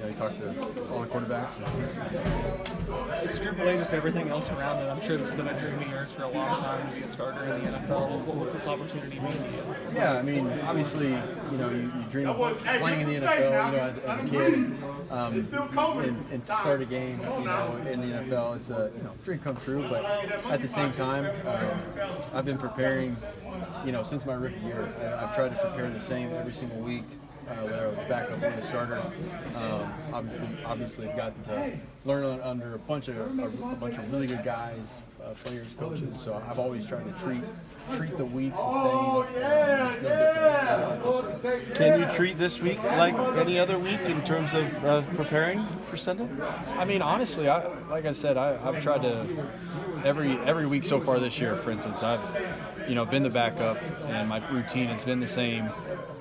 you talk to all the quarterbacks. Is Struble just everything else around it? I'm sure this has been a dream of yours for a long time to be a starter in the NFL. What's this opportunity mean to you? Yeah, I mean, obviously, you dream of playing in the NFL, as a kid, and to start a game, in the NFL, it's a dream come true. But at the same time, I've been preparing, since my rookie year. I've tried to prepare the same every single week. Whether I was backup or the starter, obviously I've gotten to learn under a bunch of really good guys, players, coaches. So I've always tried to treat the weeks the same. Can you treat this week like any other week in terms of preparing for Sunday? I mean, honestly, like I said, I've tried to every week so far this year. For instance, I've been the backup, and my routine has been the same.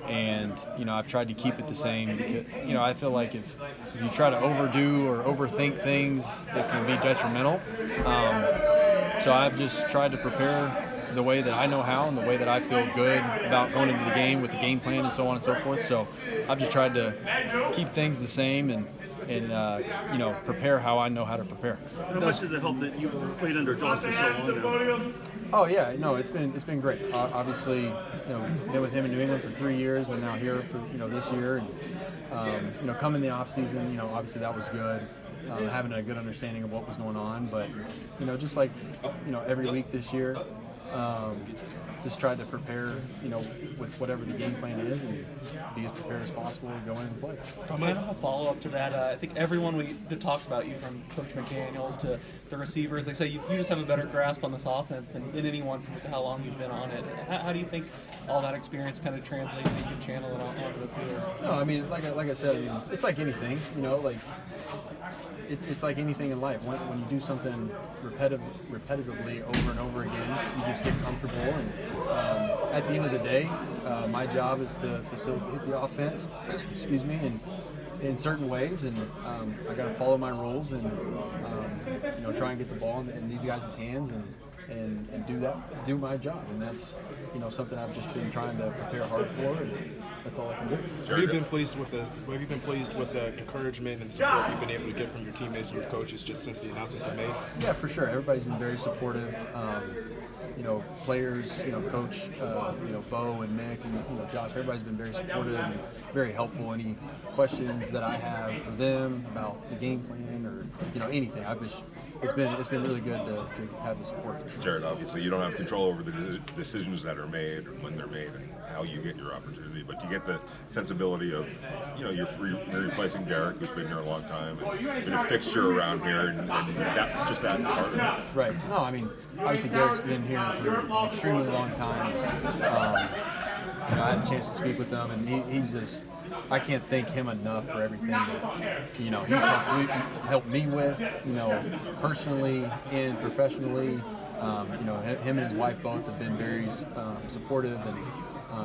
And I've tried to keep it the same because I feel like if you try to overdo or overthink things, it can be detrimental. So I've just tried to prepare the way that I know how and the way that I feel good about going into the game with the game plan and so on and so forth. So I've just tried to keep things the same and prepare how I know how to prepare. How much does it help that you've played under John for so long now? Oh yeah, no, it's been great. Obviously, been with him in New England for 3 years, and now here for this year, and coming the off season, obviously that was good. Having a good understanding of what was going on, but just like every week this year, just tried to prepare with whatever the game plan is and be as prepared as possible to go in and play. It's kind of a follow-up to that. I think everyone that talks about you, from Coach McDaniels to the receivers, they say you just have a better grasp on this offense than anyone from how long you've been on it. How do you think all that experience kind of translates and you can channel it onto the field? No, I mean, like I said, it's like anything, it's like anything in life. When you do something repetitively over and over again, you just get comfortable. And at the end of the day, my job is to facilitate the offense, in certain ways, and I got to follow my rules and try and get the ball in these guys' hands and do my job. And that's something I've just been trying to prepare hard for. And that's all I can do. Have you been pleased with the encouragement and support you've been able to get from your teammates and your coaches just since the announcement's been made? Yeah, for sure. Everybody's been very supportive. Players, Coach, Bo and Nick and Josh. Everybody's been very supportive and very helpful. Any questions that I have for them about the game plan or anything, it's been really good to have the support. For sure. Jarrett, obviously you don't have control over the decisions that are made or when they're made and how you get your opportunity, but you get the sensibility of you're replacing Derek, who's been here a long time and been a fixture around here, and that part of it. Right. No, I mean, obviously Derek's been here for an extremely long time. I had a chance to speak with him, and he's just, I can't thank him enough for everything that he's helped me with, personally and professionally. Him and his wife both have been very supportive and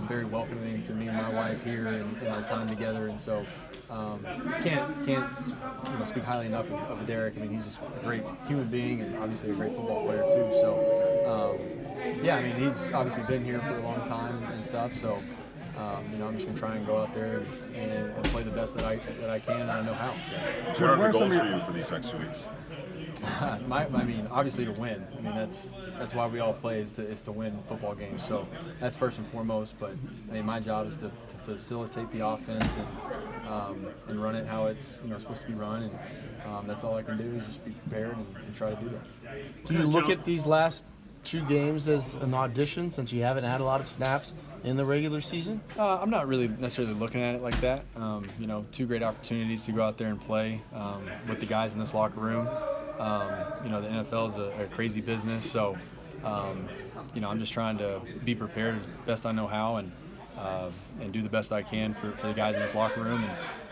very welcoming to me and my wife here and our time together. And so can't speak highly enough of Derek. I mean, he's just a great human being and obviously a great football player too. So he's obviously been here for a long time and stuff. So I'm just gonna try and go out there and play the best that I can and I know how. So what are the goals for you for these next 2 weeks? Obviously to win. I mean, that's why we all play is to win football games. So that's first and foremost. But my job is to facilitate the offense and run it how it's supposed to be run. And that's all I can do is just be prepared and try to do that. Do you look at these last 2 games as an audition since you haven't had a lot of snaps in the regular season? I'm not really necessarily looking at it like that. 2 great opportunities to go out there and play with the guys in this locker room. The NFL is a crazy business, so I'm just trying to be prepared as best I know how and do the best I can for the guys in this locker room.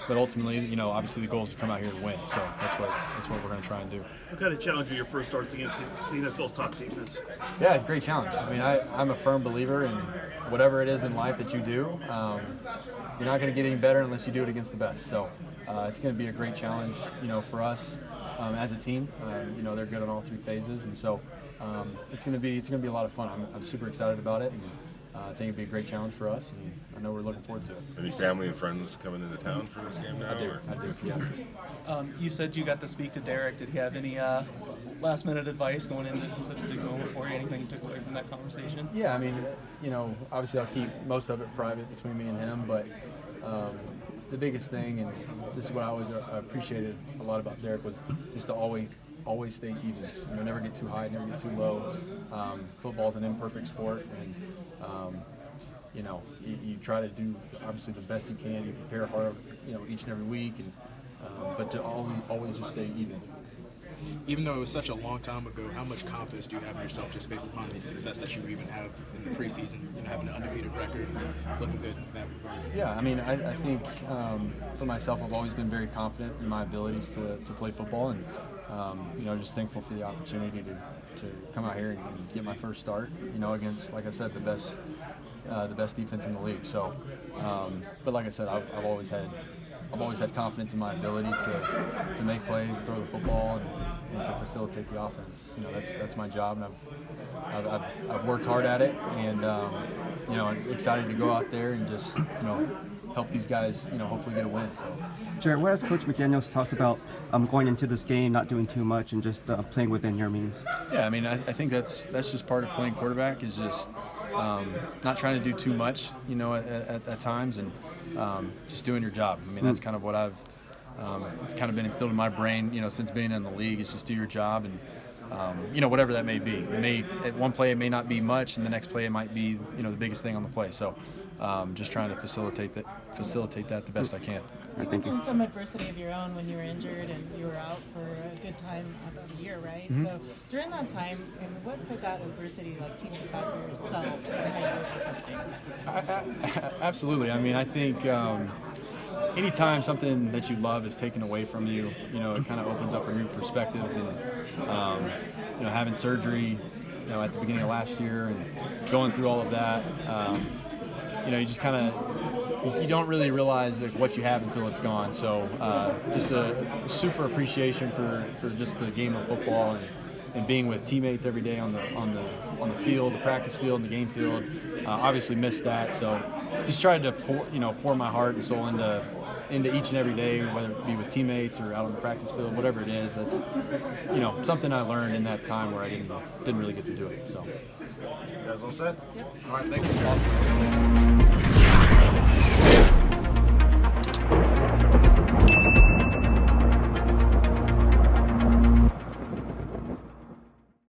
But ultimately, obviously the goal is to come out here to win. So that's what we're going to try and do. What kind of challenge are your first starts against the NFL's top defense? Yeah, it's a great challenge. I mean, I'm a firm believer in whatever it is in life that you do. You're not going to get any better unless you do it against the best. So it's going to be a great challenge, for us as a team. They're good on all 3 phases, and so it's going to be a lot of fun. I'm super excited about it. I think it'd be a great challenge for us, and I know we're looking forward to it. Any family and friends coming into town for this game now? I do, yeah. You said you got to speak to Derek. Did he have any last-minute advice going into such a big moment for you? Anything you took away from that conversation? Yeah, I mean, obviously I'll keep most of it private between me and him, but the biggest thing, and this is what I always appreciated a lot about Derek, was just to always stay even. Never get too high, never get too low. Football's an imperfect sport, and you try to do obviously the best you can. You prepare hard, each and every week, and but to always just stay even. Even though it was such a long time ago, how much confidence do you have in yourself just based upon the success that you even have in the preseason, having an undefeated record, looking good in that regard? Yeah, I mean, I think for myself, I've always been very confident in my abilities to play football, and just thankful for the opportunity to come out here and get my first start, against, like I said, the best defense in the league. So, but like I said, I've always had confidence in my ability to make plays, to throw the football, and to facilitate the offense. That's my job, and I've worked hard at it, and I'm excited to go out there and just help these guys, hopefully get a win. So. Jarrett, what has Coach McDaniels talked about going into this game, not doing too much and just playing within your means? Yeah, I mean, I think that's just part of playing quarterback, is just not trying to do too much, at times, and just doing your job. I mean, that's kind of what it's kind of been instilled in my brain, since being in the league, is just do your job, and whatever that may be. At one play it may not be much, and the next play it might be, the biggest thing on the play. So just trying to facilitate that the best I can. Right, thank you. Some adversity of your own when you were injured and you were out for a good time, about a year, right? Mm-hmm. So during that time, what did that adversity teach you about yourself and how you overcome things? Absolutely. I mean, I think anytime something that you love is taken away from you, it kind of opens up a new perspective. And having surgery, at the beginning of last year and going through all of that, you just kind of, you don't really realize what you have until it's gone. So just a super appreciation for just the game of football and being with teammates every day on the field, the practice field, and the game field. Obviously missed that, so just tried to pour my heart and soul into each and every day, whether it be with teammates or out on the practice field, whatever it is. That's something I learned in that time where I didn't really get to do it. So. You guys all set? Yep. All right, thank you. Awesome.